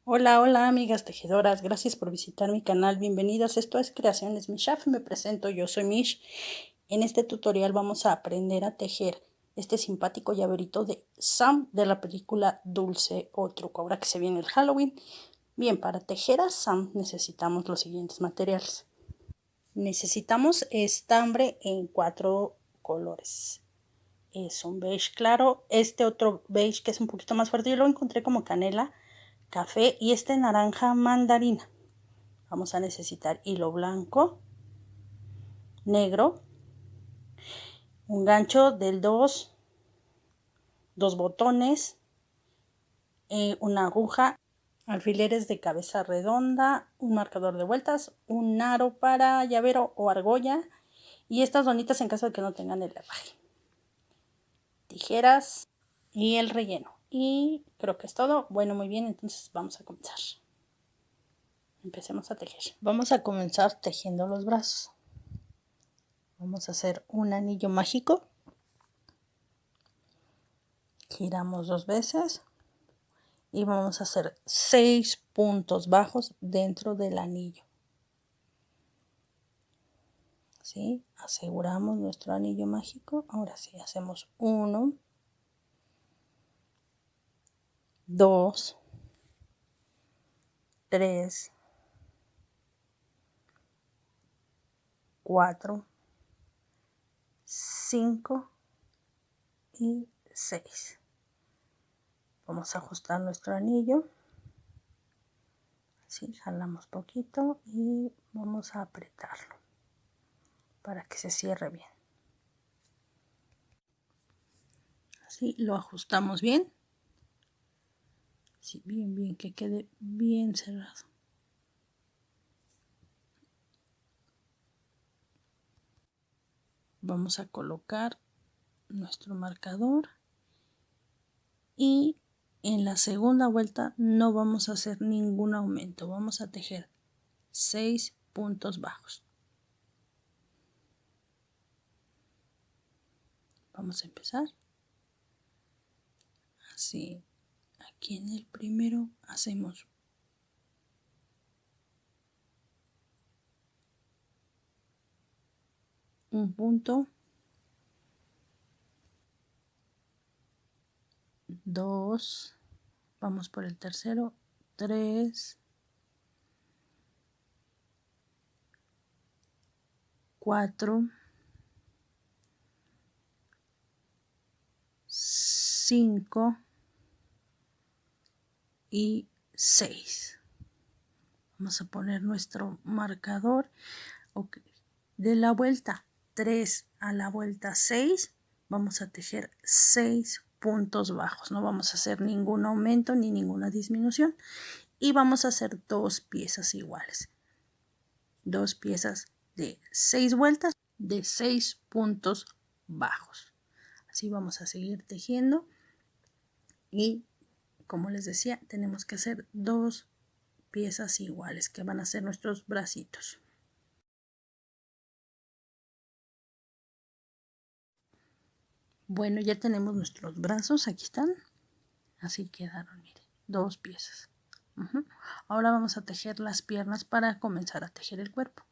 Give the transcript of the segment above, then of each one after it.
Hola, hola amigas tejedoras, gracias por visitar mi canal, bienvenidas, esto es Creaciones Mishaf, me presento, yo soy Mish. En este tutorial vamos a aprender a tejer este simpático llaverito de Sam de la película Dulce o Truco, ahora que se viene el Halloween. Bien, para tejer a Sam necesitamos los siguientes materiales. Necesitamos estambre en 4 colores. Es un beige claro, este otro beige que es un poquito más fuerte, yo lo encontré como canela, café y este naranja mandarina. Vamos a necesitar hilo blanco, negro, un gancho del 2, dos botones, una aguja, alfileres de cabeza redonda, un marcador de vueltas, un aro para llavero o argolla y estas donitas en caso de que no tengan el herraje, tijeras y el relleno. Y creo que es todo. Bueno, muy bien, entonces vamos a comenzar. Empecemos a tejer. Vamos a comenzar tejiendo los brazos. Vamos a hacer un anillo mágico. Giramos 2 veces y vamos a hacer 6 puntos bajos dentro del anillo. ¿Sí? Aseguramos nuestro anillo mágico. Ahora sí, hacemos 1, 2, 3, 4, 5 y 6. Vamos a ajustar nuestro anillo. Así, jalamos poquito y vamos a apretarlo para que se cierre bien. Así lo ajustamos bien. Sí, bien, que quede bien cerrado. Vamos a colocar nuestro marcador y en la segunda vuelta no vamos a hacer ningún aumento, vamos a tejer 6 puntos bajos. Vamos a empezar así. Aquí en el primero hacemos un punto, 2, vamos por el tercero, 3, 4, 5 y 6. Vamos a poner nuestro marcador. Okay. De la vuelta 3 a la vuelta 6 vamos a tejer 6 puntos bajos. No vamos a hacer ningún aumento ni ninguna disminución. Y vamos a hacer 2 piezas iguales. 2 piezas de 6 vueltas de 6 puntos bajos. Así vamos a seguir tejiendo. Y como les decía, tenemos que hacer 2 piezas iguales que van a ser nuestros bracitos. Bueno, ya tenemos nuestros brazos, aquí están. Así quedaron, miren, 2 piezas. Ahora vamos a tejer las piernas para comenzar a tejer el cuerpo.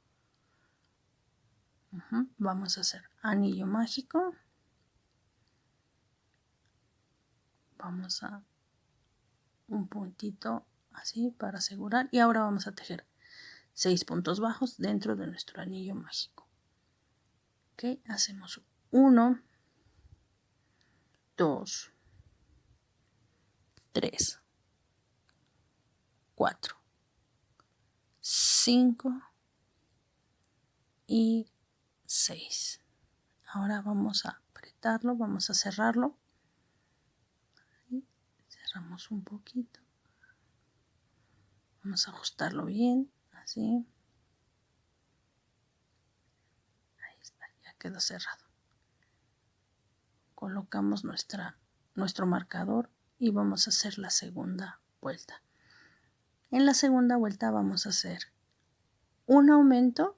Vamos a hacer anillo mágico. Vamos a un puntito así para asegurar. Y ahora vamos a tejer 6 puntos bajos dentro de nuestro anillo mágico. Ok, hacemos 1, 2, 3, 4, 5 y 6. Ahora vamos a apretarlo, vamos a cerrarlo. ¿Sí? Cerramos un poquito. Vamos a ajustarlo bien, así. Ahí está, ya quedó cerrado. Colocamos nuestro marcador y vamos a hacer la segunda vuelta. En la segunda vuelta vamos a hacer un aumento.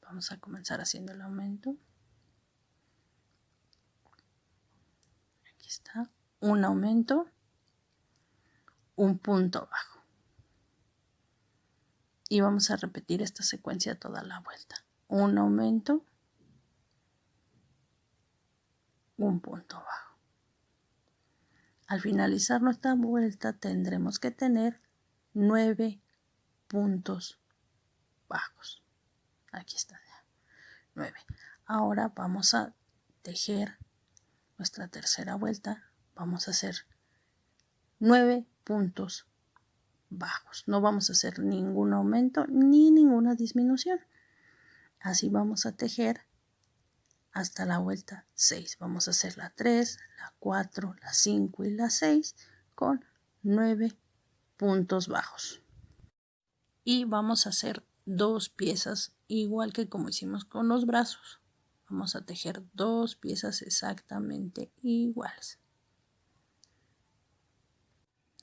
Vamos a comenzar haciendo el aumento. Aquí está, un aumento. un punto bajo. Y vamos a repetir esta secuencia toda la vuelta. Un aumento, un punto bajo. Al finalizar nuestra vuelta tendremos que tener 9 puntos bajos. Aquí está ya, 9. Ahora vamos a tejer nuestra tercera vuelta. Vamos a hacer 9 puntos bajos. No vamos a hacer ningún aumento ni ninguna disminución. Así vamos a tejer hasta la vuelta 6. Vamos a hacer la 3, la 4, la 5 y la 6 con 9 puntos bajos. Y vamos a hacer 2 piezas igual que como hicimos con los brazos. Vamos a tejer 2 piezas exactamente iguales.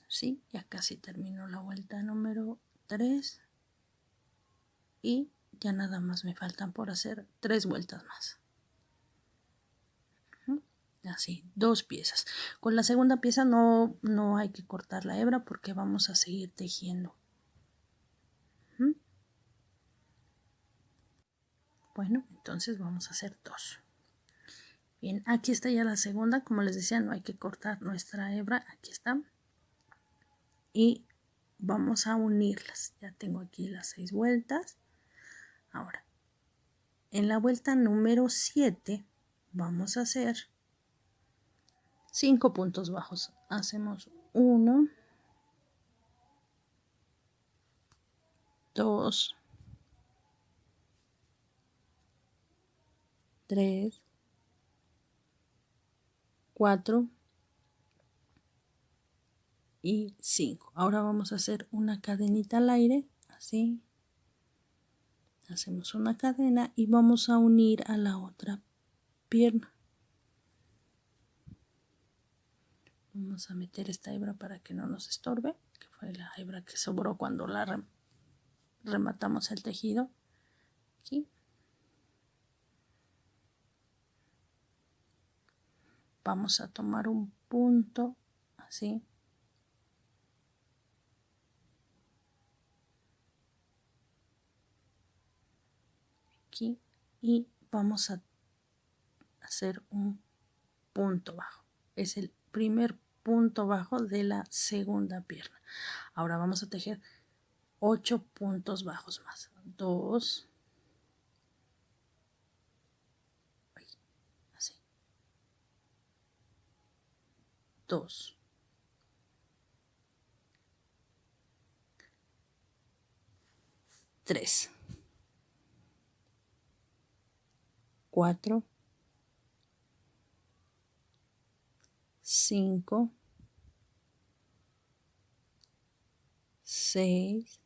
¿Sí? Ya casi termino la vuelta número 3 y ya nada más me faltan por hacer 3 vueltas más. Así, 2 piezas. Con la segunda pieza no hay que cortar la hebra porque vamos a seguir tejiendo. Bueno, entonces vamos a hacer 2. Bien, aquí está ya la segunda. Como les decía, no hay que cortar nuestra hebra. Aquí está. Y vamos a unirlas. Ya tengo aquí las 6 vueltas. Ahora, en la vuelta número 7 vamos a hacer 5 puntos bajos. Hacemos 1, 2, 3, 4 y 5. Ahora vamos a hacer una cadenita al aire, así. Hacemos una cadena y vamos a unir a la otra pierna. Vamos a meter esta hebra para que no nos estorbe, que fue la hebra que sobró cuando la rematamos el tejido. Aquí. Vamos a tomar un punto, así. Aquí. Y vamos a hacer un punto bajo. Es el primer punto bajo de la segunda pierna. Ahora vamos a tejer 8 puntos bajos más. 2, así. 2, 3, 4, 5, 6,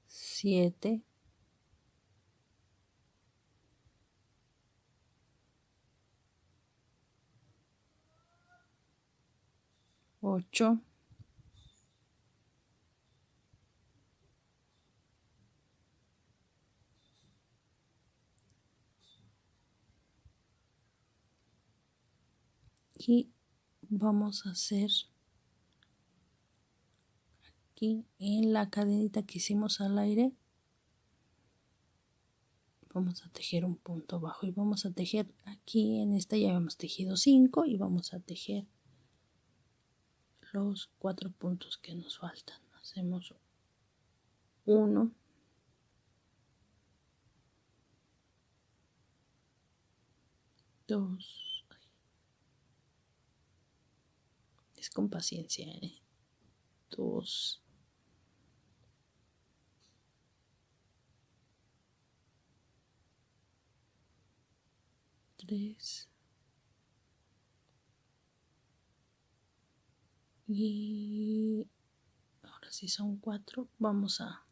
7, 8, 9. Y vamos a hacer aquí en la cadenita que hicimos al aire, vamos a tejer un punto bajo y vamos a tejer aquí en esta, ya hemos tejido 5 y vamos a tejer los 4 puntos que nos faltan. Hacemos 1, 2, es con paciencia, 2, 3 y ahora sí son 4. Vamos a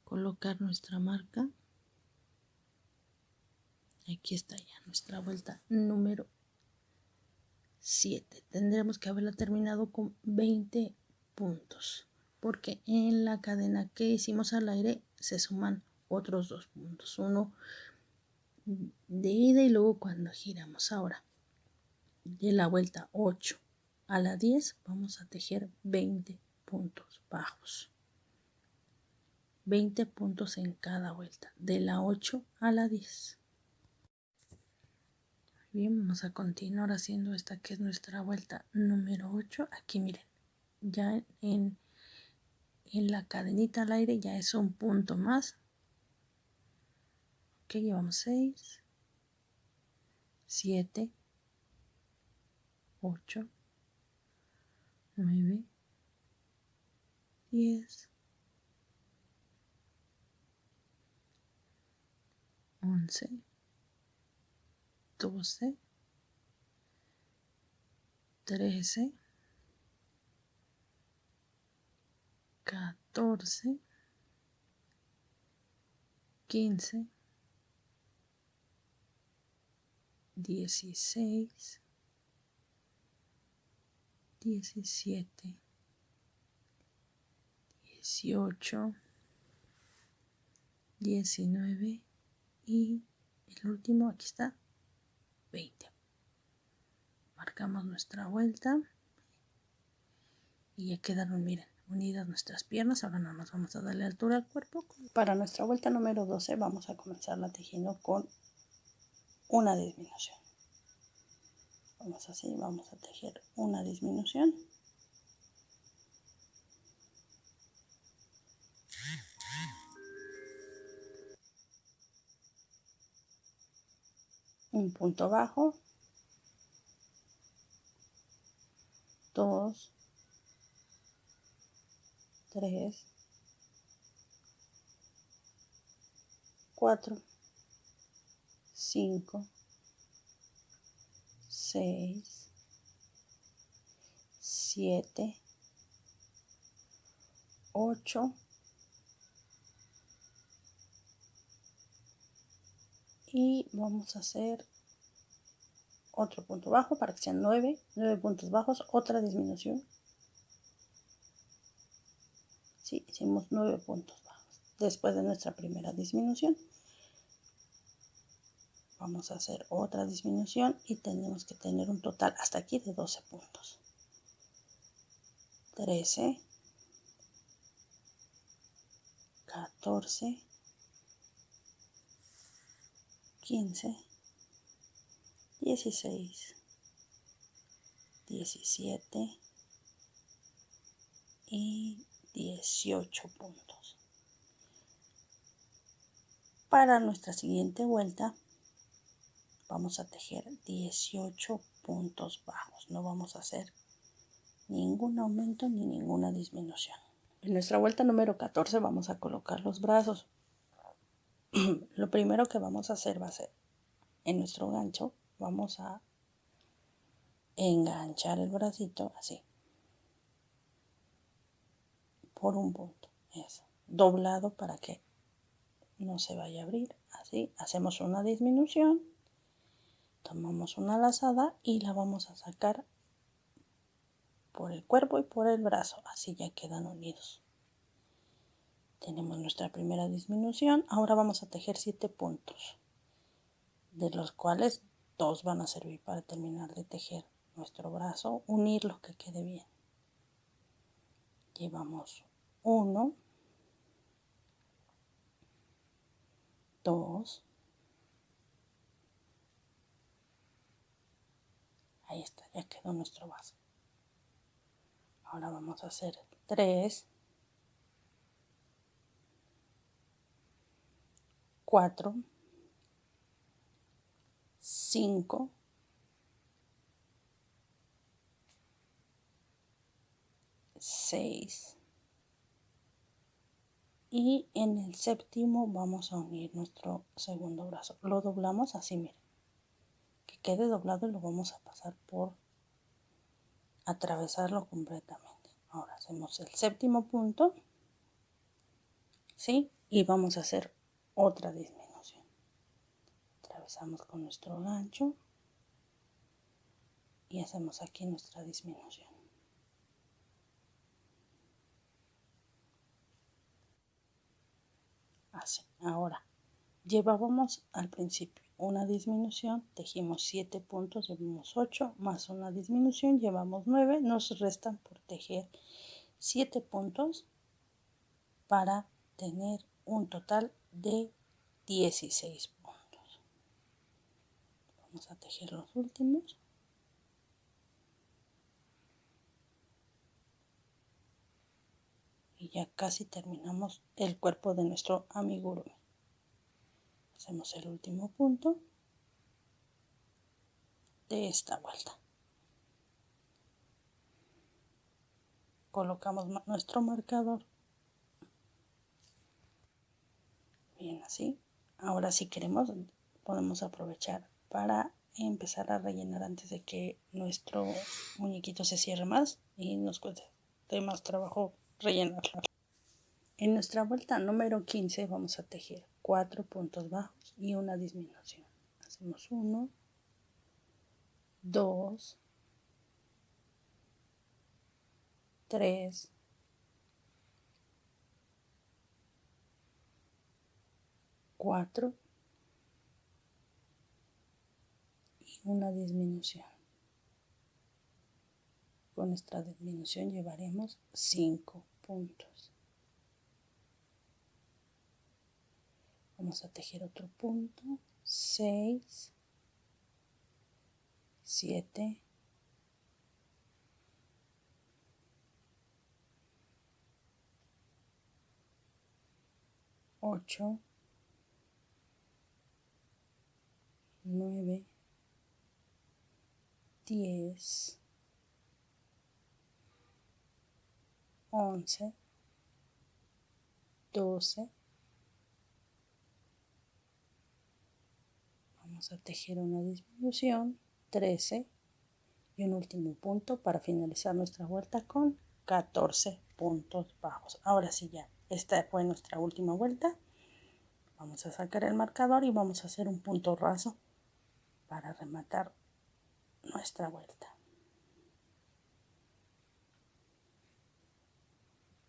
colocar nuestra marca. Aquí está ya nuestra vuelta número 7. Tendremos que haberla terminado con 20 puntos porque en la cadena que hicimos al aire se suman otros 2 puntos, uno de ida y luego cuando giramos. Ahora De la vuelta 8 a la 10 vamos a tejer 20 puntos bajos. 20 puntos en cada vuelta, de la 8 a la 10. Bien, vamos a continuar haciendo esta que es nuestra vuelta número 8. Aquí miren, ya en la cadenita al aire ya es un punto más. Ok, llevamos 6, 7, 8, 9, 10, 11, 12, 13, 14, 15, 16, 17, 18, 19 y el último, aquí está, 20. Marcamos nuestra vuelta y ya quedaron, miren, unidas nuestras piernas. Ahora nada más vamos a darle altura al cuerpo. Para nuestra vuelta número 12 vamos a comenzarla tejiendo con una disminución. Vamos así, vamos a tejer una disminución. Un punto bajo, 2, 3, 4, 5, 6, 7, 8 y vamos a hacer otro punto bajo para que sean 9 puntos bajos, otra disminución. Sí, hicimos 9 puntos bajos. Después de nuestra primera disminución, vamos a hacer otra disminución y tenemos que tener un total hasta aquí de 12 puntos. 13, 14, 15, 16, 17 y 18 puntos. Para nuestra siguiente vuelta vamos a tejer 18 puntos bajos. No vamos a hacer ningún aumento ni ninguna disminución. En nuestra vuelta número 14 vamos a colocar los brazos. Lo primero que vamos a hacer va a ser en nuestro gancho, vamos a enganchar el bracito así por un punto, eso, doblado para que no se vaya a abrir. Así hacemos una disminución, tomamos una lazada y la vamos a sacar por el cuerpo y por el brazo, así ya quedan unidos. Tenemos nuestra primera disminución. Ahora vamos a tejer 7 puntos, de los cuales 2 van a servir para terminar de tejer nuestro brazo, unirlos que quede bien. Llevamos 1, 2, ahí está, ya quedó nuestro vaso. Ahora vamos a hacer 3, 4, 5, 6 y en el séptimo vamos a unir nuestro segundo brazo. Lo doblamos así, miren, que quede doblado y lo vamos a pasar por atravesarlo completamente. Ahora hacemos el séptimo punto, ¿sí? Y vamos a hacer otra disminución. Atravesamos con nuestro gancho y hacemos aquí nuestra disminución. Así. Ahora llevábamos al principio una disminución, tejimos 7 puntos, llevamos 8, más una disminución, llevamos 9, nos restan por tejer 7 puntos para tener un total de 16 puntos. Vamos a tejer los últimos. Y ya casi terminamos el cuerpo de nuestro amigurumi. Hacemos el último punto de esta vuelta. Colocamos nuestro marcador. Bien, así. Ahora si queremos podemos aprovechar para empezar a rellenar antes de que nuestro muñequito se cierre más y nos cueste más trabajo rellenarlo. En nuestra vuelta número 15 vamos a tejer 4 puntos bajos y una disminución. Hacemos 1, 2, 3, 4 y una disminución. Con nuestra disminución llevaremos 5 puntos. Vamos a tejer otro punto, 6, 7, 8, 9, 10, 11, 12. Vamos a tejer una disminución, 13 y un último punto para finalizar nuestra vuelta con 14 puntos bajos. Ahora sí, ya esta fue nuestra última vuelta. Vamos a sacar el marcador y vamos a hacer un punto raso para rematar nuestra vuelta.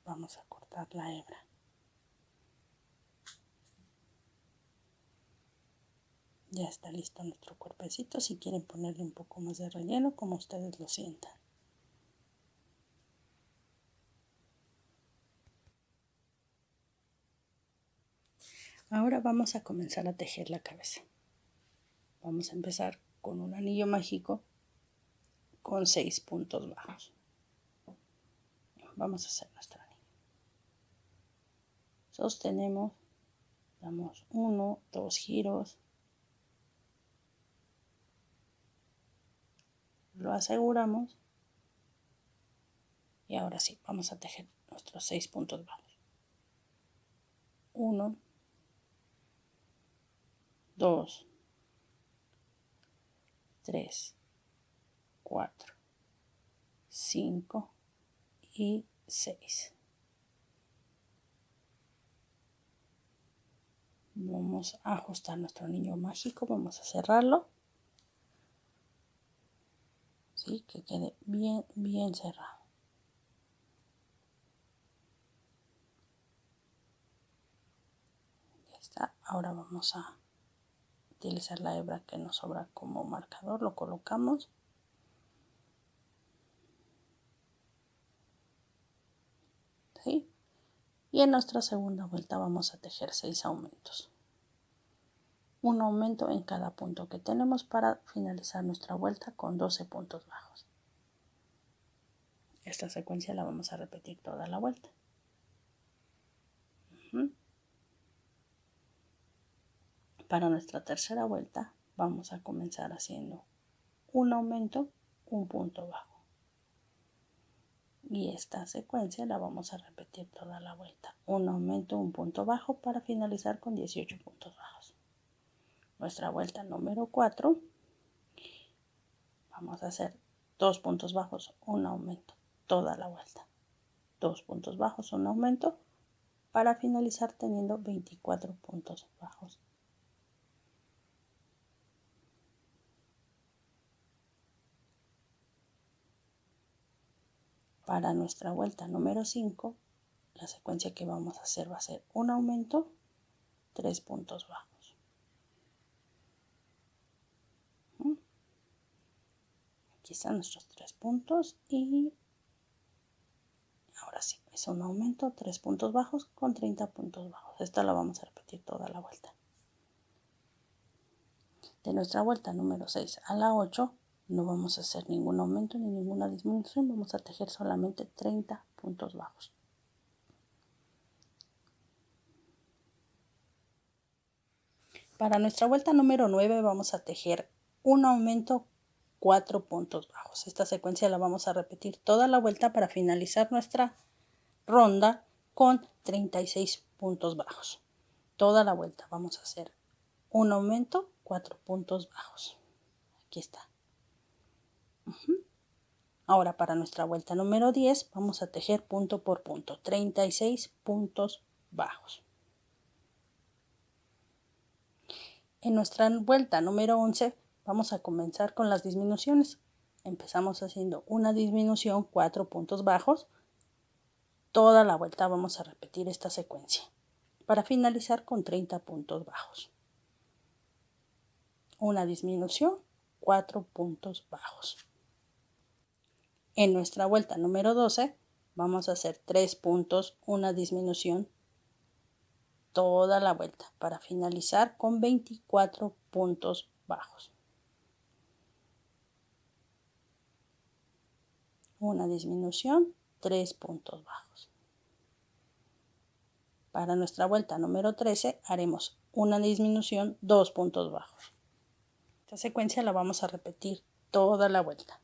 Vamos a cortar la hebra. Ya está listo nuestro cuerpecito. Si quieren ponerle un poco más de relleno, como ustedes lo sientan. Ahora vamos a comenzar a tejer la cabeza. Vamos a empezar con un anillo mágico con 6 puntos bajos. Vamos a hacer nuestro anillo. Sostenemos, damos 1, 2 giros. Lo aseguramos. Y ahora sí, vamos a tejer nuestros 6 puntos bajos. 1, 2, 3, 4, 5 y 6. Vamos a ajustar nuestro anillo mágico, vamos a cerrarlo. ¿Sí? Que quede bien cerrado. Ya está. Ahora vamos a utilizar la hebra que nos sobra como marcador, lo colocamos. ¿Sí? Y en nuestra segunda vuelta vamos a tejer 6 aumentos. Un aumento en cada punto que tenemos para finalizar nuestra vuelta con 12 puntos bajos. Esta secuencia la vamos a repetir toda la vuelta. Para nuestra tercera vuelta vamos a comenzar haciendo un aumento, un punto bajo. Y esta secuencia la vamos a repetir toda la vuelta. Un aumento, un punto bajo para finalizar con 18 puntos bajos. Nuestra vuelta número 4. Vamos a hacer 2 puntos bajos, un aumento, toda la vuelta. 2 puntos bajos, un aumento para finalizar teniendo 24 puntos bajos. Para nuestra vuelta número 5, la secuencia que vamos a hacer va a ser un aumento, 3 puntos bajos. Aquí están nuestros 3 puntos y ahora sí, es un aumento, 3 puntos bajos con 30 puntos bajos. Esta la vamos a repetir toda la vuelta. De nuestra vuelta número 6 a la 8 no vamos a hacer ningún aumento ni ninguna disminución, vamos a tejer solamente 30 puntos bajos. Para nuestra vuelta número 9 vamos a tejer un aumento, 4 puntos bajos. Esta secuencia la vamos a repetir toda la vuelta para finalizar nuestra ronda con 36 puntos bajos. Toda la vuelta vamos a hacer un aumento, 4 puntos bajos. Aquí está. Ahora para nuestra vuelta número 10 vamos a tejer punto por punto, 36 puntos bajos. En nuestra vuelta número 11 vamos a comenzar con las disminuciones. Empezamos haciendo una disminución, 4 puntos bajos. Toda la vuelta vamos a repetir esta secuencia para finalizar con 30 puntos bajos. Una disminución, 4 puntos bajos. En nuestra vuelta número 12 vamos a hacer 3 puntos, una disminución, toda la vuelta para finalizar con 24 puntos bajos. Una disminución, 3 puntos bajos. Para nuestra vuelta número 13 haremos una disminución, 2 puntos bajos. Esta secuencia la vamos a repetir toda la vuelta.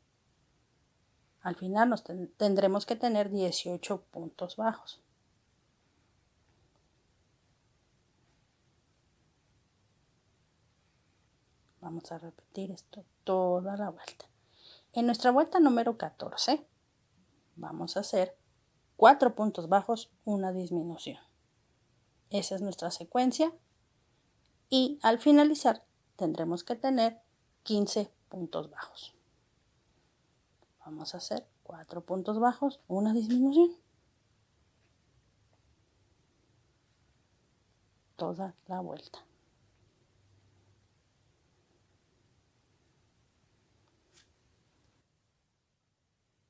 Al final tendremos que tener 18 puntos bajos. Vamos a repetir esto toda la vuelta. En nuestra vuelta número 14 vamos a hacer 4 puntos bajos, una disminución. Esa es nuestra secuencia y al finalizar tendremos que tener 15 puntos bajos. Vamos a hacer 4 puntos bajos, una disminución. Toda la vuelta.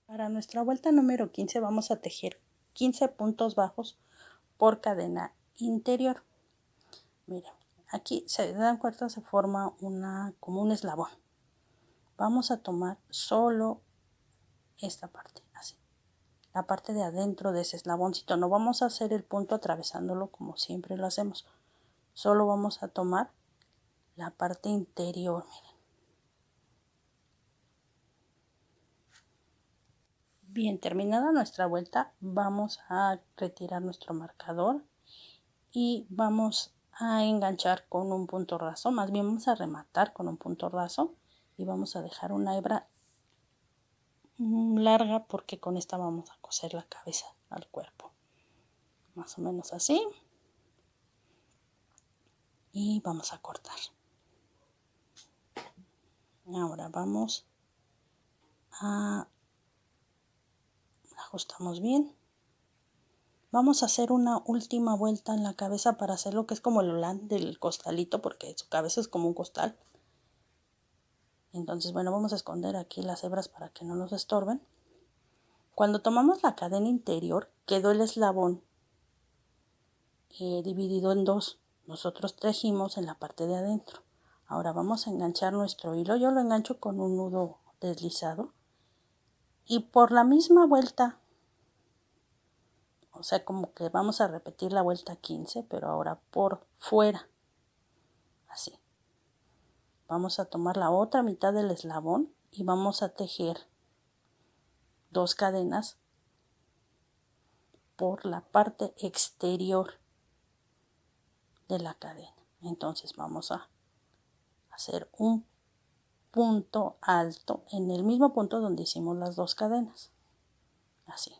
Para nuestra vuelta número 15 vamos a tejer 15 puntos bajos por cadena interior. Miren, aquí se dan cuenta, se forma como un eslabón. Vamos a tomar solo esta parte, así. La parte de adentro de ese eslaboncito. No vamos a hacer el punto atravesándolo como siempre lo hacemos. Solo vamos a tomar la parte interior, miren. Bien, terminada nuestra vuelta, vamos a retirar nuestro marcador y vamos a enganchar con un punto raso, más bien vamos a rematar con un punto raso y vamos a dejar una hebra larga porque con esta vamos a coser la cabeza al cuerpo, más o menos así, y vamos a cortar. Ahora vamos a ajustamos bien. Vamos a hacer una última vuelta en la cabeza para hacer lo que es como el holán del costalito, porque su cabeza es como un costal. Entonces, bueno, vamos a esconder aquí las hebras para que no nos estorben. Cuando tomamos la cadena interior, quedó el eslabón dividido en dos. Nosotros tejimos en la parte de adentro. Ahora vamos a enganchar nuestro hilo. Yo lo engancho con un nudo deslizado. Y por la misma vuelta, o sea, como que vamos a repetir la vuelta 15, pero ahora por fuera. Así. Vamos a tomar la otra mitad del eslabón y vamos a tejer 2 cadenas por la parte exterior de la cadena. Entonces vamos a hacer un punto alto en el mismo punto donde hicimos las 2 cadenas. Así.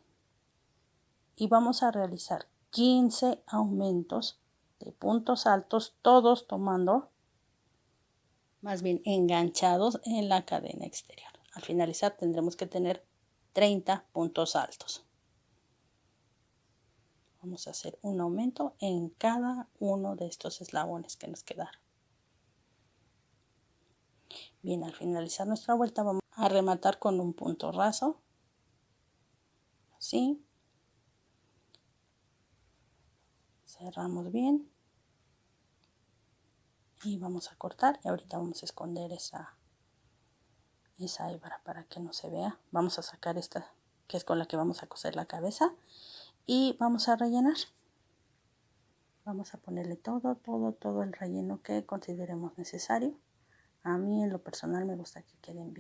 Y vamos a realizar 15 aumentos de puntos altos, todos tomando, más bien enganchados en la cadena exterior. Al finalizar tendremos que tener 30 puntos altos. Vamos a hacer un aumento en cada uno de estos eslabones que nos quedaron. Bien, al finalizar nuestra vuelta vamos a rematar con un punto raso, así. Cerramos bien y vamos a cortar, y ahorita vamos a esconder esa hebra para que no se vea. Vamos a sacar esta que es con la que vamos a coser la cabeza y vamos a rellenar. Vamos a ponerle todo el relleno que consideremos necesario. A mí en lo personal me gusta que queden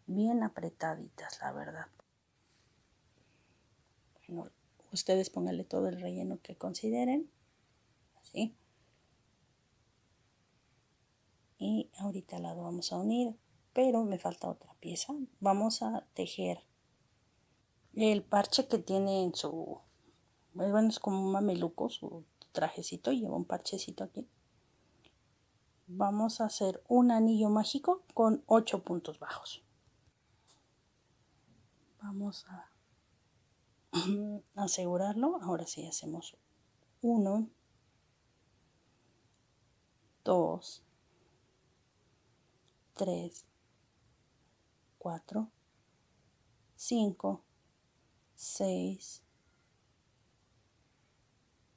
bien apretaditas, la verdad. Bueno, ustedes pónganle todo el relleno que consideren, así. Y ahorita la vamos a unir, pero me falta otra pieza. Vamos a tejer el parche que tiene en su, bueno, es como un mameluco, su trajecito, lleva un parchecito aquí. Vamos a hacer un anillo mágico con 8 puntos bajos. Vamos a asegurarlo. Ahora sí hacemos 1, 2, 3, 4, 5, 6,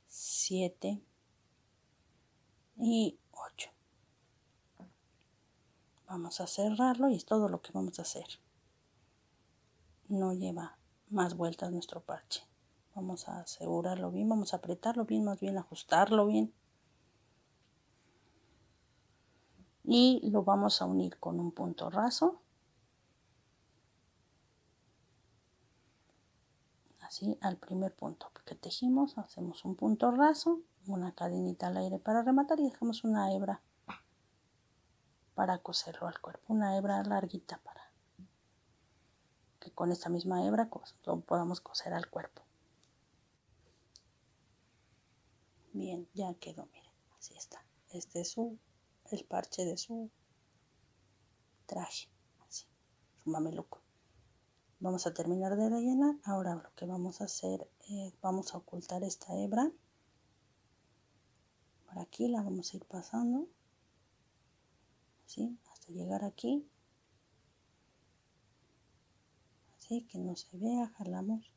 7 y 8. Vamos a cerrarlo y es todo lo que vamos a hacer. No lleva más vueltas nuestro parche. Vamos a asegurarlo bien, vamos a apretarlo bien, más bien ajustarlo bien. Y lo vamos a unir con un punto raso. Así al primer punto que tejimos, hacemos un punto raso, una cadenita al aire para rematar y dejamos una hebra para coserlo al cuerpo, una hebra larguita para que con esta misma hebra lo podamos coser al cuerpo. Bien, ya quedó, miren, así está. Este es el parche de su traje, así, su mameluco. Vamos a terminar de rellenar. Ahora lo que vamos a hacer es, vamos a ocultar esta hebra. Por aquí la vamos a ir pasando, así, hasta llegar aquí. Así que no se vea, jalamos.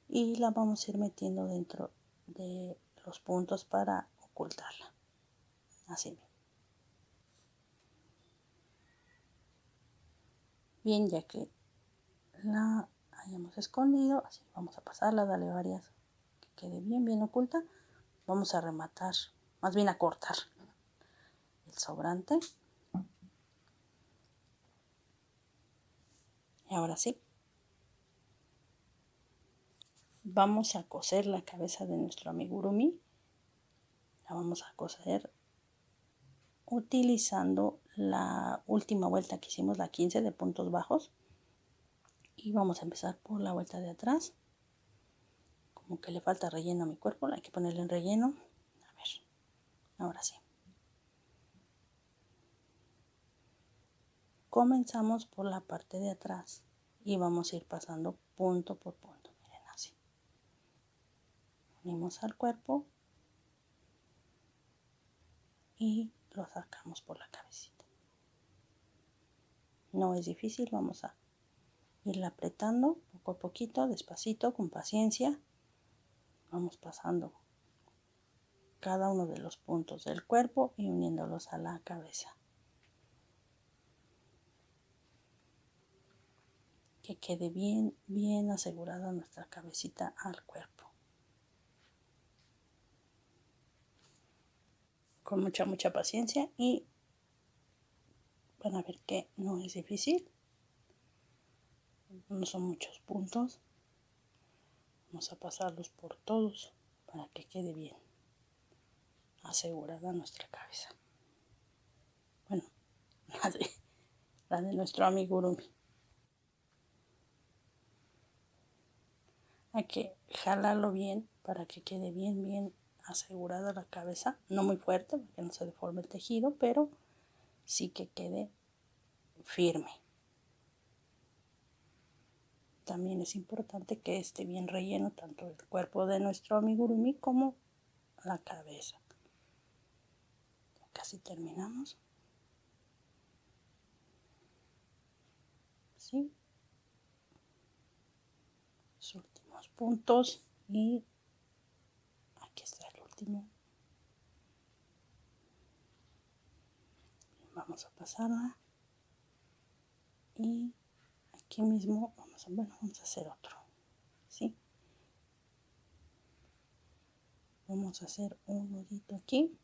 Y la vamos a ir metiendo dentro de los puntos para ocultarla. Así. Bien, ya que la hayamos escondido, así vamos a pasarla, darle varias que quede bien oculta. Vamos a rematar, más bien a cortar el sobrante. Y ahora sí, vamos a coser la cabeza de nuestro amigurumi. La vamos a coser utilizando la última vuelta que hicimos, la 15 de puntos bajos. Y vamos a empezar por la vuelta de atrás. Como que le falta relleno a mi cuerpo, hay que ponerle en relleno. A ver, ahora sí. Comenzamos por la parte de atrás y vamos a ir pasando punto por punto. Miren, así. Unimos al cuerpo y lo sacamos por la cabecita. No es difícil, vamos a irla apretando poco a poquito, despacito, con paciencia. Vamos pasando cada uno de los puntos del cuerpo y uniéndolos a la cabeza. Que quede bien asegurada nuestra cabecita al cuerpo. Con mucha paciencia y van a ver que no es difícil. No son muchos puntos. Vamos a pasarlos por todos para que quede bien asegurada nuestra cabeza. Bueno, la de nuestro amigurumi. Hay que jalarlo bien para que quede bien asegurada la cabeza. No muy fuerte para que no se deforme el tejido, pero sí que quede firme. También es importante que esté bien relleno tanto el cuerpo de nuestro amigurumi como la cabeza. Casi terminamos. ¿sí? Los últimos puntos y aquí está el último. Vamos a pasarla y aquí mismo vamos a hacer otro, ¿sí? Vamos a hacer un nudito aquí.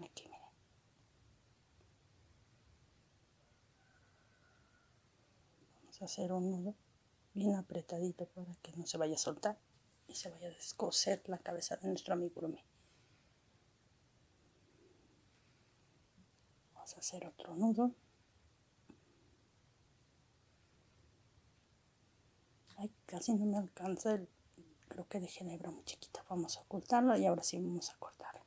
Aquí, miren. Vamos a hacer un nudo bien apretadito para que no se vaya a soltar y se vaya a descoser la cabeza de nuestro amigurumi. Vamos a hacer otro nudo. Ay, casi no me alcanza el, creo que dejé la hebra muy chiquita. Vamos a ocultarlo y ahora sí vamos a cortar.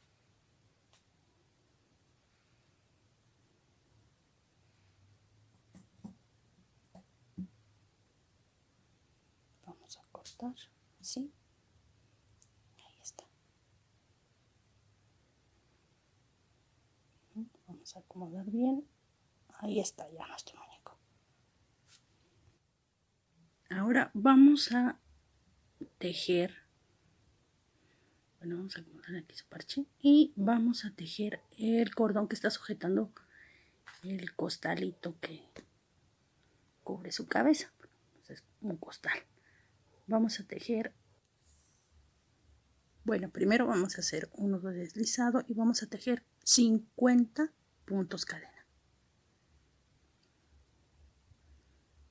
Vamos a cortar así. Ahí está. Vamos a acomodar bien. Ahí está ya nuestro muñeco. Ahora vamos a tejer. Bueno, vamos a acomodar aquí su parche y vamos a tejer el cordón que está sujetando el costalito que cubre su cabeza. Entonces, un costal. Vamos a tejer. Bueno, primero vamos a hacer un nudo deslizado y vamos a tejer 50 puntos cadena.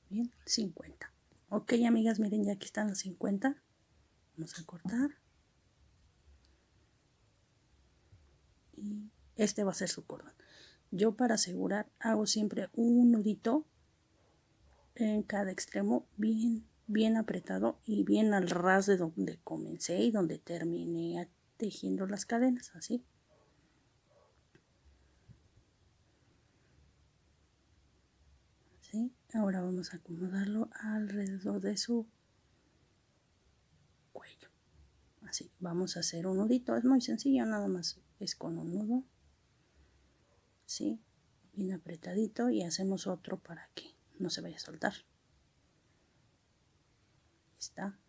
Bien, 50. Ok, amigas, miren, ya aquí están los 50. Vamos a cortar. Y este va a ser su cordón. Yo, para asegurar, hago siempre un nudito en cada extremo bien apretado y bien al ras de donde comencé y donde terminé tejiendo las cadenas, así. ¿Sí? Ahora vamos a acomodarlo alrededor de su cuello. Así, vamos a hacer un nudito, es muy sencillo, nada más es con un nudo, ¿sí? Bien apretadito, y hacemos otro para que no se vaya a soltar. Ahí está.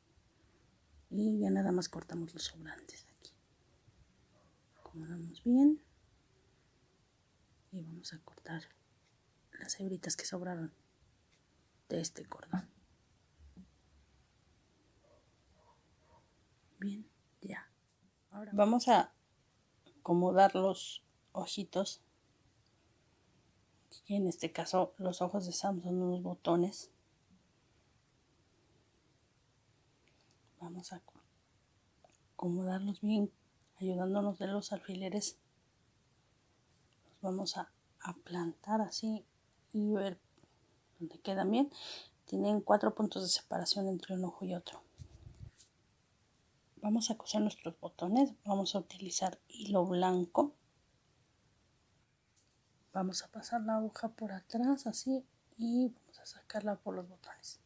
Y ya nada más cortamos los sobrantes aquí. Acomodamos bien y vamos a cortar las hebritas que sobraron de este cordón. Bien, ya. Ahora vamos a acomodar los ojitos. Y en este caso los ojos de Sam son unos botones. Vamos a acomodarlos bien, ayudándonos de los alfileres. Los vamos a plantar así y ver dónde quedan bien. Tienen 4 puntos de separación entre un ojo y otro. Vamos a coser nuestros botones. Vamos a utilizar hilo blanco. Vamos a pasar la aguja por atrás así y vamos a sacarla por los botones.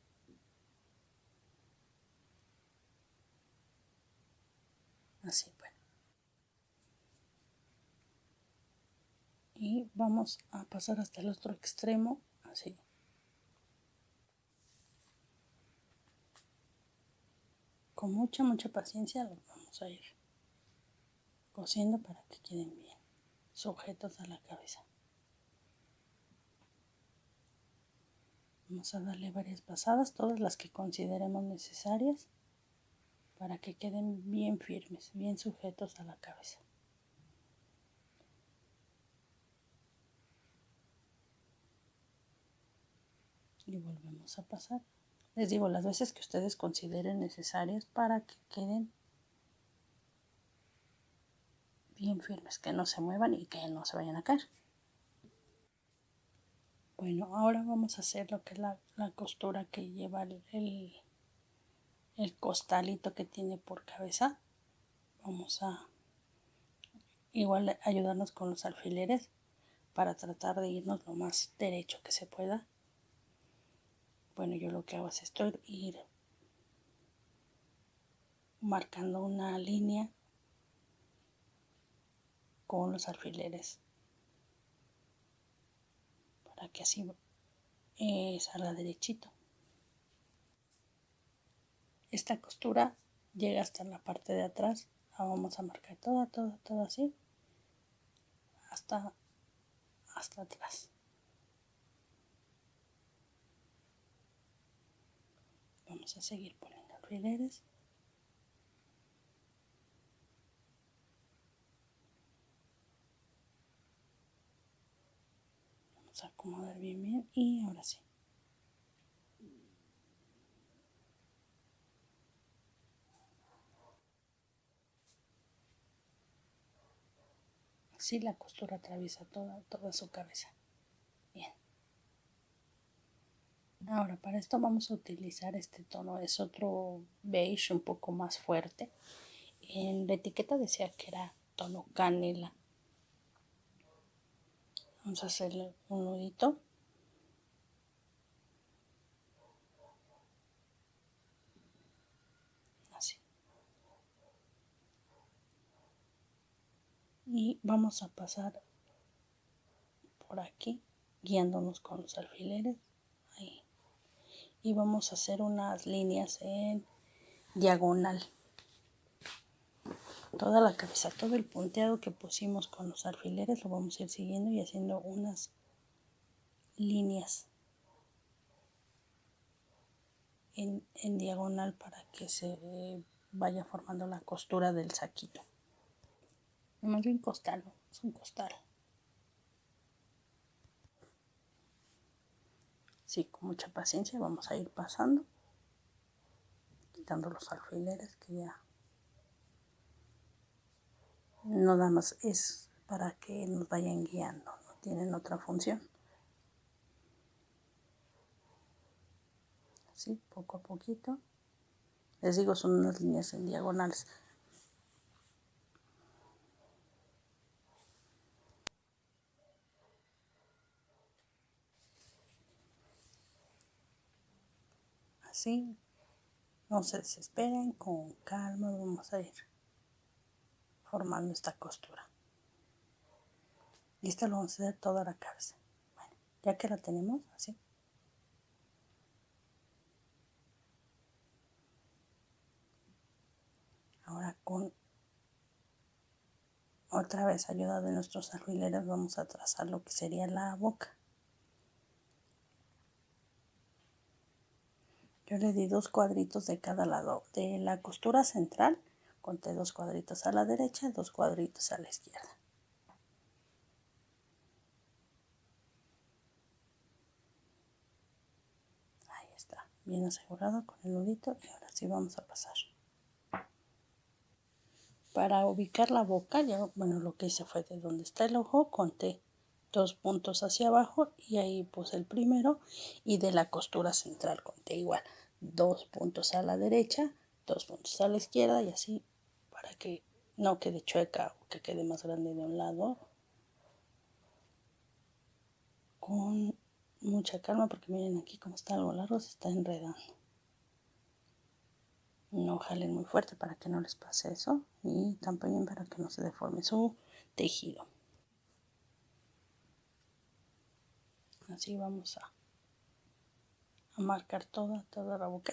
Así, bueno. Y vamos a pasar hasta el otro extremo, así. Con mucha paciencia los vamos a ir cosiendo para que queden bien sujetos a la cabeza. Vamos a darle varias pasadas, todas las que consideremos necesarias, para que queden bien firmes, bien sujetos a la cabeza. Y volvemos a pasar. Les digo, las veces que ustedes consideren necesarias para que queden bien firmes, que no se muevan y que no se vayan a caer. Bueno, ahora vamos a hacer lo que es la costura que lleva el costalito que tiene por cabeza. Vamos a igual ayudarnos con los alfileres para tratar de irnos lo más derecho que se pueda. Bueno, yo lo que hago es esto, ir marcando una línea con los alfileres. para que así salga derechito. Esta costura llega hasta la parte de atrás. La vamos a marcar toda así hasta atrás. Vamos a seguir poniendo alfileres. Vamos a acomodar bien y ahora sí. Así la costura atraviesa toda su cabeza. Bien. Ahora para esto vamos a utilizar este tono, es otro beige un poco más fuerte. En la etiqueta decía que era tono canela. Vamos a hacerle un nudito. Así. Y vamos a pasar por aquí, guiándonos con los alfileres. Ahí. Y vamos a hacer unas líneas en diagonal. Toda la cabeza, todo el punteado que pusimos con los alfileres lo vamos a ir siguiendo y haciendo unas líneas en diagonal para que se vaya formando la costura del saquito. Más bien costal, ¿no? Es un costal. Sí, con mucha paciencia vamos a ir pasando, quitando los alfileres que ya no nada más es para que nos vayan guiando, no tienen otra función. Así, poco a poquito. Les digo, son unas líneas en diagonales. Así, no se desesperen, con calma vamos a ir formando esta costura. Y esta lo vamos a hacer toda la cabeza. Bueno, ya que la tenemos así. Ahora con otra vez ayuda de nuestros alfileres vamos a trazar lo que sería la boca. Yo le di 2 cuadritos de cada lado. De la costura central conté 2 cuadritos a la derecha y 2 cuadritos a la izquierda. Ahí está, bien asegurado con el nudito y ahora sí vamos a pasar. Para ubicar la boca, bueno, lo que hice fue de donde está el ojo, conté 2 puntos hacia abajo y ahí puse el primero, y de la costura central conté igual 2 puntos a la derecha, 2 puntos a la izquierda y así para que no quede chueca o que quede más grande de un lado. Con mucha calma porque miren aquí como está algo largo, se está enredando. No jalen muy fuerte para que no les pase eso y también para que no se deforme su tejido. Así vamos a marcar toda la boca.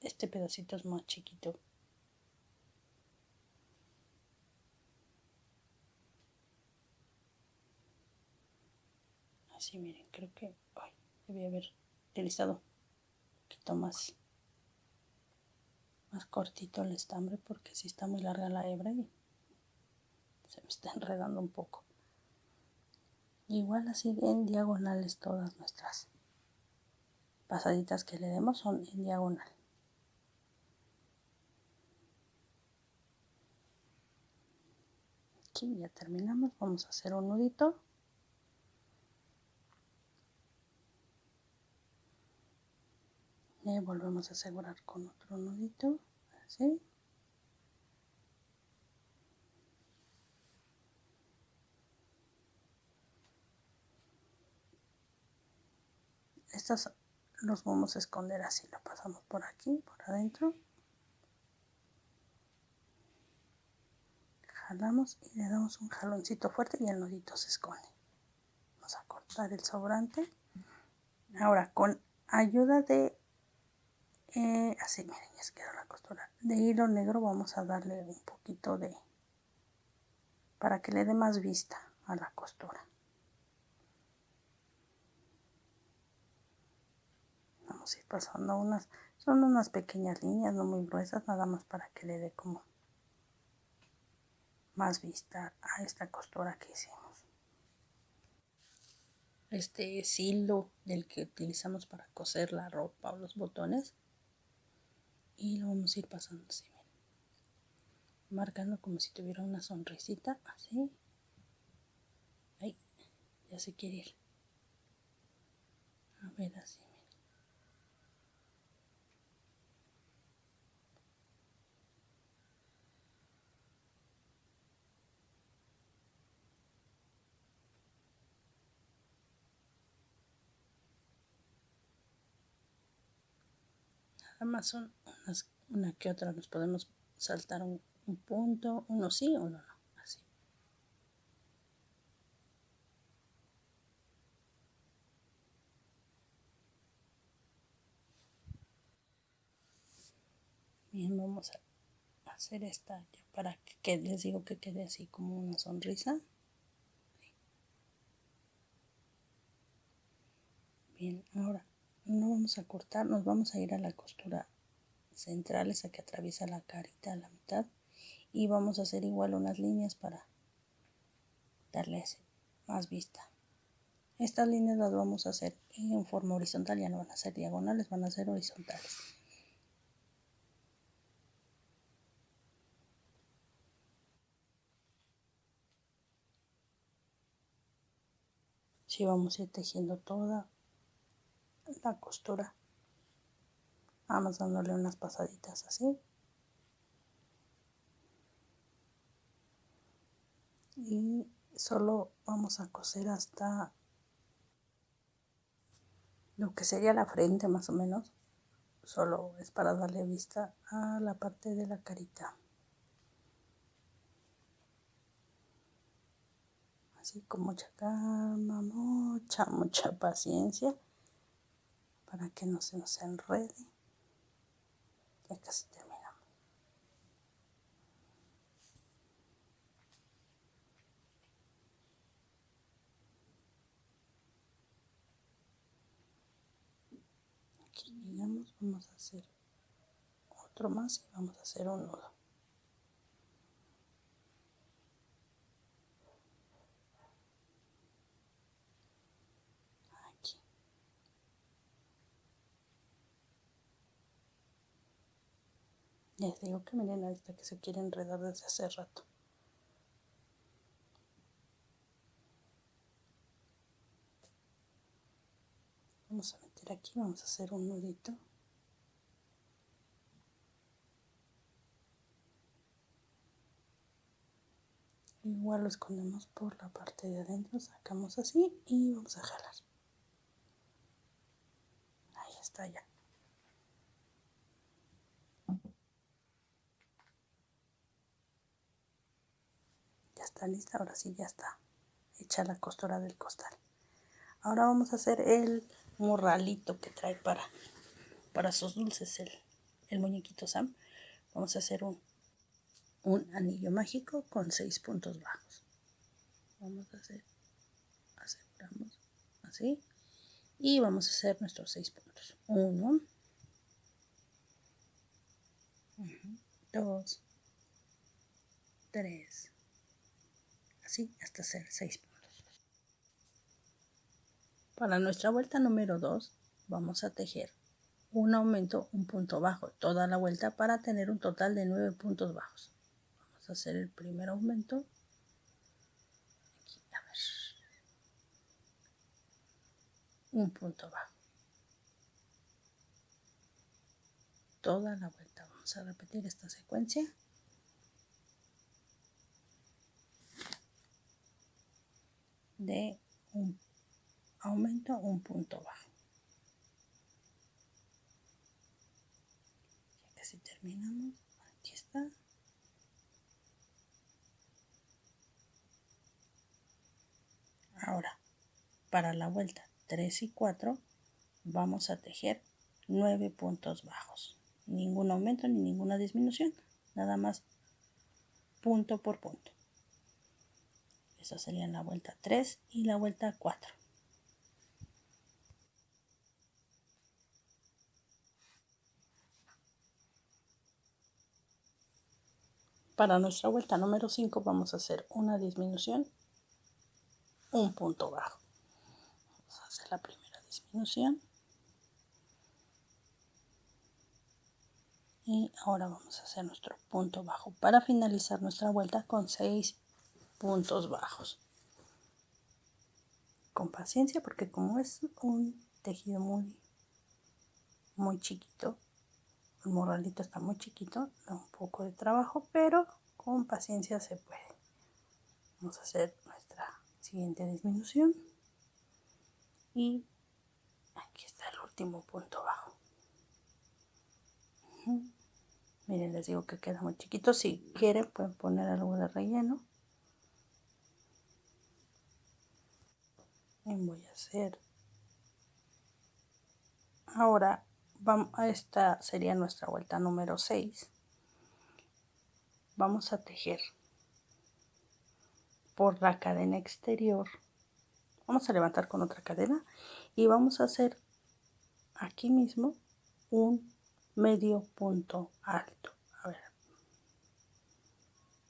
Este pedacito es más chiquito. Así miren, creo que debí haber utilizado un poquito más cortito el estambre porque si está muy larga la hebra y se me está enredando un poco. Igual así en diagonales todas nuestras pasaditas que le demos son en diagonal. Aquí ya terminamos, vamos a hacer un nudito. Y volvemos a asegurar con otro nudito, así. Estos los vamos a esconder así, lo pasamos por aquí, por adentro. Jalamos y le damos un jaloncito fuerte y el nudito se esconde. vamos a cortar el sobrante. Ahora con ayuda de así, miren, ya se quedó la costura de hilo negro, vamos a darle un poquito de, para que le dé más vista a la costura. Vamos a ir pasando son unas pequeñas líneas, no muy gruesas, nada más para que le dé como más vista a esta costura que hicimos. Este es hilo del que utilizamos para coser la ropa o los botones, y lo vamos a ir pasando así, miren, marcando como si tuviera una sonrisita, así. Ahí, ya se quiere ir. A ver, así, miren. Nada más son una que otra, nos podemos saltar un punto, uno sí, uno no, así. Bien, vamos a hacer esta ya para que les digo que quede así como una sonrisa. Bien, ahora no vamos a cortar, nos vamos a ir a la costura central, esa que atraviesa la carita a la mitad, y vamos a hacer igual unas líneas para darle más vista. Estas líneas las vamos a hacer en forma horizontal, ya no van a ser diagonales, van a ser horizontales. Sí, vamos a ir tejiendo toda la costura, vamos dándole unas pasaditas así, y solo vamos a coser hasta lo que sería la frente más o menos. Solo es para darle vista a la parte de la carita, así con mucha calma, mucha paciencia, para que no se nos enrede. Ya casi terminamos. Aquí llegamos, vamos a hacer otro más y vamos a hacer un nudo. Aquí. Les digo que miren a esta que se quiere enredar desde hace rato. Vamos a meter aquí, vamos a hacer un nudito. Igual lo escondemos por la parte de adentro, sacamos así y vamos a jalar. Ahí está ya. Ya está lista, ahora sí ya está hecha la costura del costal. Ahora vamos a hacer el morralito que trae para sus dulces, el muñequito Sam. Vamos a hacer un anillo mágico con 6 puntos bajos. Vamos a aseguramos así, y vamos a hacer nuestros 6 puntos. 1, 2, 3, así hasta hacer 6 puntos. Para nuestra vuelta número 2 vamos a tejer un aumento, un punto bajo toda la vuelta para tener un total de 9 puntos bajos. Vamos a hacer el primer aumento. Aquí, a ver, un punto bajo toda la vuelta. Vamos a repetir esta secuencia. De un aumento, un punto bajo. Ya casi terminamos. Aquí está. Ahora para la vuelta 3 y 4 vamos a tejer 9 puntos bajos, ningún aumento ni ninguna disminución, nada más punto por punto. Eso sería la vuelta 3 y la vuelta 4. Para nuestra vuelta número 5 vamos a hacer una disminución, un punto bajo. Vamos a hacer la primera disminución. Y ahora vamos a hacer nuestro punto bajo para finalizar nuestra vuelta con 6 puntos bajos. Con paciencia, porque como es un tejido muy chiquito, el morralito está muy chiquito, da un poco de trabajo, pero con paciencia se puede. Vamos a hacer nuestra siguiente disminución y aquí está el último punto bajo. Miren, les digo que queda muy chiquito. Si quieren pueden poner algo de relleno. Y voy a hacer ahora, esta sería nuestra vuelta número 6. Vamos a tejer por la cadena exterior. Vamos a levantar con otra cadena y vamos a hacer aquí mismo un medio punto alto. A ver,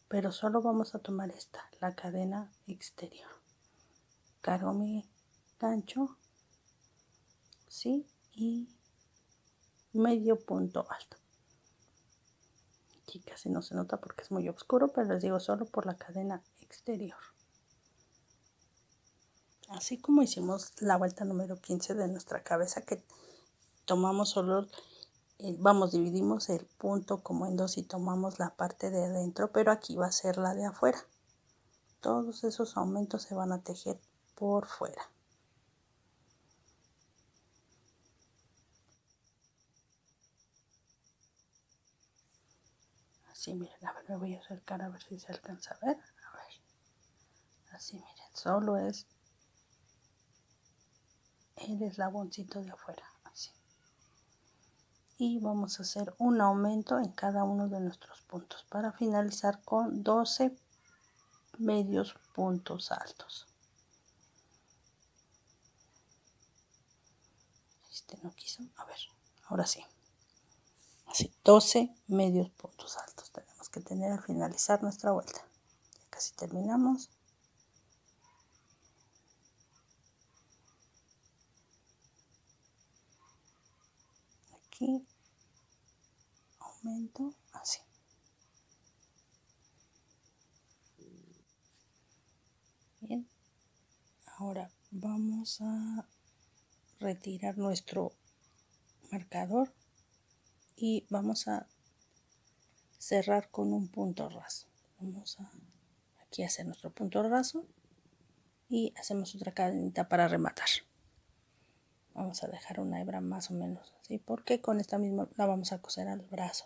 pero solo vamos a tomar esta, la cadena exterior. Cargo mi gancho, ¿sí? Y medio punto alto. Aquí casi no se nota porque es muy oscuro, pero les digo solo por la cadena exterior. Así como hicimos la vuelta número 15 de nuestra cabeza, que tomamos solo, dividimos el punto como en dos y tomamos la parte de adentro, pero aquí va a ser la de afuera. Todos esos aumentos se van a tejer por fuera. Así, miren, a ver, me voy a acercar a ver si se alcanza a ver. A ver, así, miren, solo es el eslaboncito de afuera, así. Y vamos a hacer un aumento en cada uno de nuestros puntos para finalizar con 12 medios puntos altos. Este no quiso, a ver, ahora sí. Así, 12 medios puntos altos tenemos que tener al finalizar nuestra vuelta. Ya casi terminamos. Aquí aumento, así. Bien, ahora vamos a retirar nuestro marcador y vamos a cerrar con un punto raso. Vamos a aquí hacer nuestro punto raso y hacemos otra cadenita para rematar. Vamos a dejar una hebra más o menos así porque con esta misma la vamos a coser al brazo.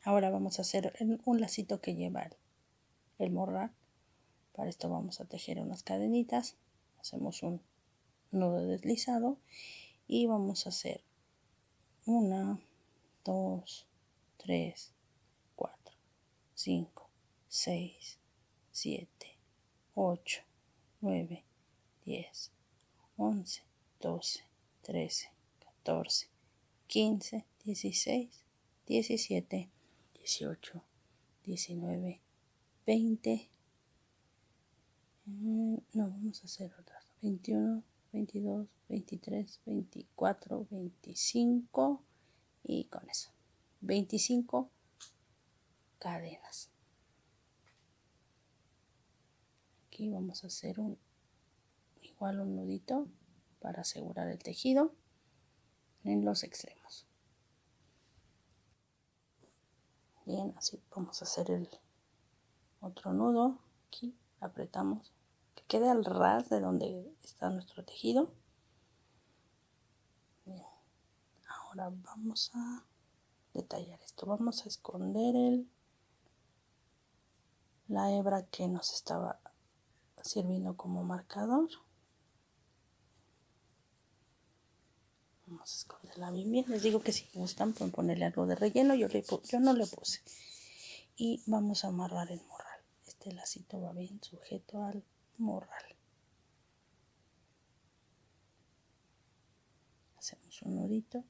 Ahora vamos a hacer un lacito que lleva el morral. Para esto vamos a tejer unas cadenitas, hacemos un nudo deslizado y vamos a hacer 1, 2, 3, 4, 5, 6, 7, 8, 9, 10, 11, 12, 13, 14, 15, 16, 17, 18, 19, 20. No, vamos a hacer otras. 21, 22, 23, 24, 25 y con eso 25 cadenas. Aquí vamos a hacer igual un nudito para asegurar el tejido en los extremos. Bien, así vamos a hacer el otro nudo. Aquí apretamos que quede al ras de donde está nuestro tejido. Bien. Ahora vamos a detallar esto. Vamos a esconder la hebra que nos estaba sirviendo como marcador. Vamos a esconderla bien bien. Les digo que si gustan pueden ponerle algo de relleno, yo no le puse. Y vamos a amarrar el morral. Este lacito va bien sujeto al morral. Hacemos un nudito.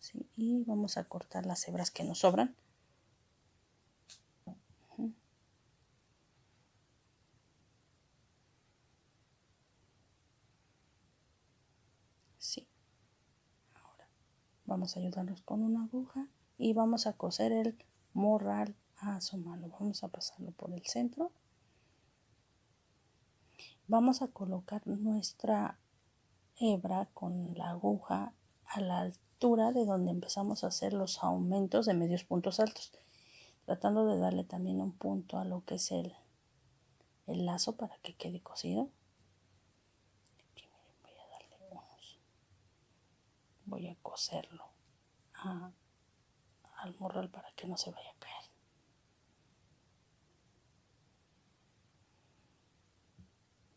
¿Sí? Y vamos a cortar las hebras que nos sobran. Sí. Ahora vamos a ayudarnos con una aguja y vamos a coser el morral a su mano. Vamos a pasarlo por el centro. Vamos a colocar nuestra hebra con la aguja a la altura de donde empezamos a hacer los aumentos de medios puntos altos, tratando de darle también un punto a lo que es el lazo para que quede cosido. Aquí, miren, voy a darle unos, voy a coserlo al morral para que no se vaya a caer.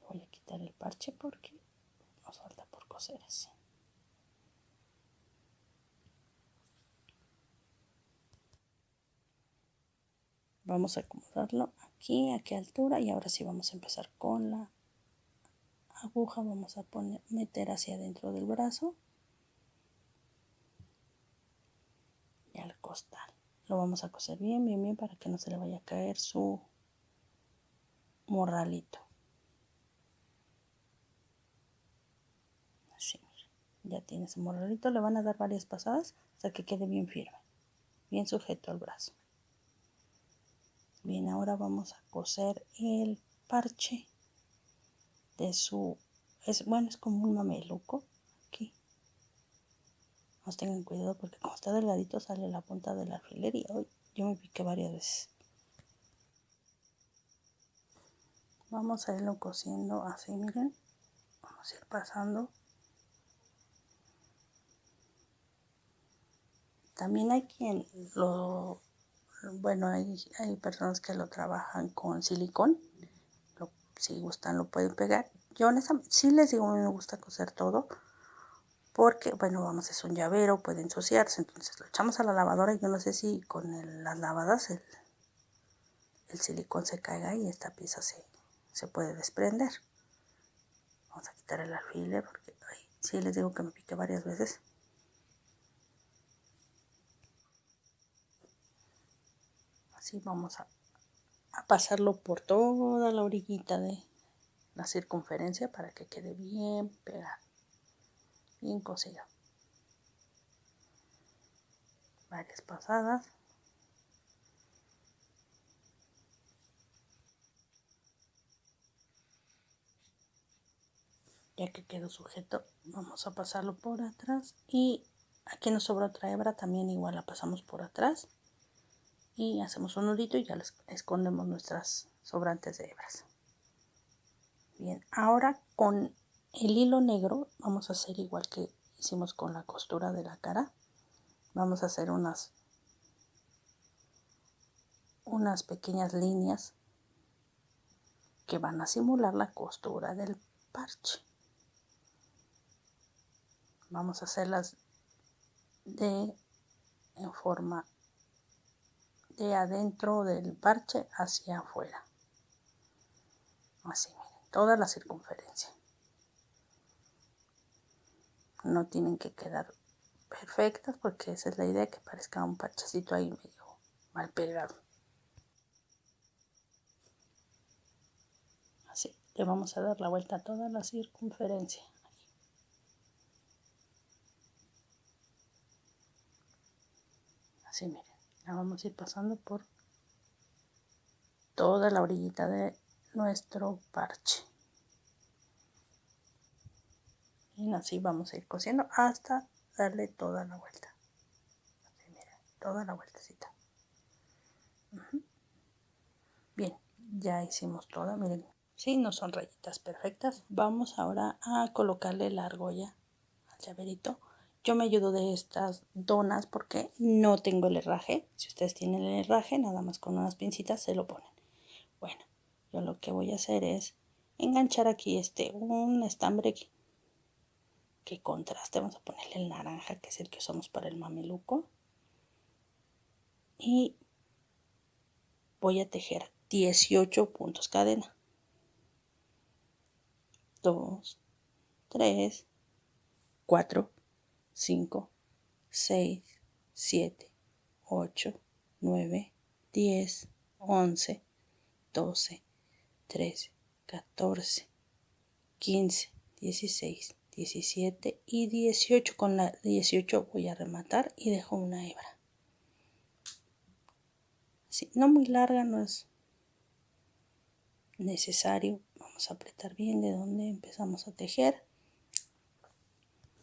Voy a quitar el parche porque nos falta por coser así. Vamos a acomodarlo aquí, a qué altura, y ahora sí vamos a empezar con la aguja. Vamos a meter hacia adentro del brazo y al costal. Lo vamos a coser bien, bien, bien para que no se le vaya a caer su morralito. Así, ya tiene su morralito. Le van a dar varias pasadas hasta que quede bien firme, bien sujeto al brazo. Bien, ahora vamos a coser el parche de su, es como un mameluco aquí. Nos tengan cuidado porque como está delgadito sale la punta del alfiler y hoy yo me piqué varias veces. Vamos a irlo cosiendo así, miren. Vamos a ir pasando. También hay quien hay personas que lo trabajan con silicón. Si gustan lo pueden pegar. Yo honestamente sí les digo, a mí me gusta coser todo. Porque, vamos, es un llavero, puede ensuciarse. Entonces lo echamos a la lavadora y yo no sé si con las lavadas el silicón se caiga y esta pieza se puede desprender. Vamos a quitar el alfiler porque sí les digo que me piqué varias veces. Así vamos a pasarlo por toda la orillita de la circunferencia para que quede bien pegado, bien cosido. Varias pasadas. Ya que quedó sujeto, vamos a pasarlo por atrás y aquí nos sobra otra hebra, también igual la pasamos por atrás y hacemos un nudito y ya les escondemos nuestras sobrantes de hebras. Bien, ahora con el hilo negro vamos a hacer igual que hicimos con la costura de la cara. Vamos a hacer unas pequeñas líneas que van a simular la costura del parche. Vamos a hacerlas en forma de adentro del parche hacia afuera. Así, miren, toda la circunferencia. No tienen que quedar perfectas porque esa es la idea, que parezca un parchecito ahí medio mal pegado. Así, le vamos a dar la vuelta a toda la circunferencia. Así, miren, la vamos a ir pasando por toda la orillita de nuestro parche. Y así vamos a ir cosiendo hasta darle toda la vuelta. Así, miren, toda la vueltecita. Bien, ya hicimos toda, miren. Sí, no son rayitas perfectas. Vamos ahora a colocarle la argolla al llaverito Yo me ayudo de estas donas porque no tengo el herraje. Si ustedes tienen el herraje, nada más con unas pincitas se lo ponen. Bueno, yo lo que voy a hacer es enganchar aquí un estambre que contraste. Vamos a ponerle el naranja, que es el que usamos para el mameluco. Y voy a tejer 18 puntos cadena. 2, 3, 4, 5, 6, 7, 8, 9, 10, 11, 12, 13, 14, 15, 16, 17 y 18. Con la 18 voy a rematar y dejo una hebra. Sí, no muy larga, no es necesario. Vamos a apretar bien de donde empezamos a tejer.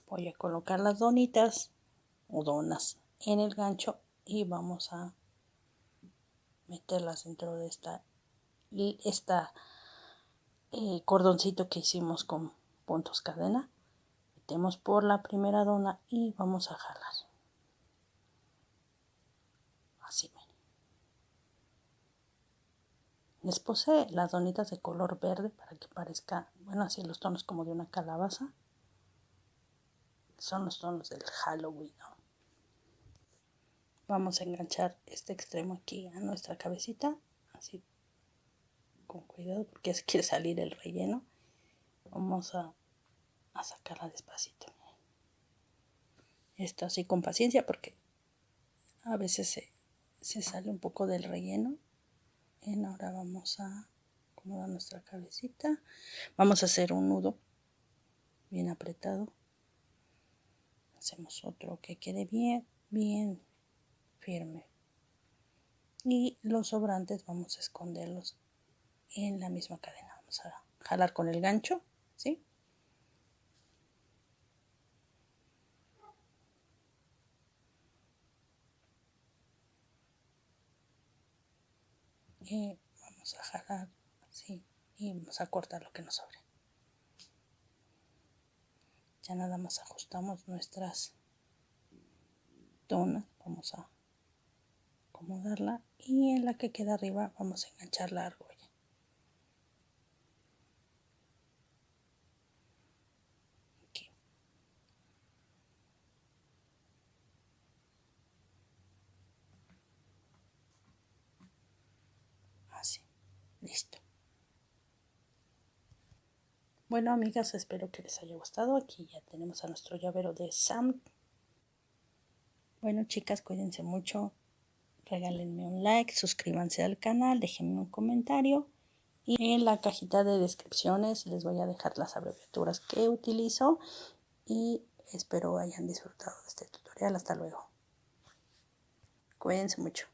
Voy a colocar las donitas o donas en el gancho y vamos a meterlas dentro de esta cordoncito que hicimos con puntos cadena. Metemos por la primera dona y vamos a jalar así. Les puse las donitas de color verde para que parezca, bueno, así los tonos como de una calabaza. Son los tonos del Halloween, ¿no? Vamos a enganchar este extremo aquí a nuestra cabecita, así con cuidado porque se quiere salir el relleno. Vamos a sacarla despacito. Esto así con paciencia porque a veces se sale un poco del relleno. Bien, ahora vamos a acomodar nuestra cabecita. Vamos a hacer un nudo bien apretado. Hacemos otro que quede bien firme. Y los sobrantes vamos a esconderlos en la misma cadena. Vamos a jalar con el gancho, ¿sí? Y vamos a jalar así y vamos a cortar lo que nos sobre. Ya nada más ajustamos nuestras donas. Vamos a acomodarla y en la que queda arriba vamos a enganchar la argolla. Aquí. Así, listo. Bueno, amigas, espero que les haya gustado. Aquí ya tenemos a nuestro llavero de Sam. Bueno, chicas, cuídense mucho. Regálenme un like, suscríbanse al canal, déjenme un comentario. Y en la cajita de descripciones les voy a dejar las abreviaturas que utilizo. Y espero hayan disfrutado de este tutorial. Hasta luego. Cuídense mucho.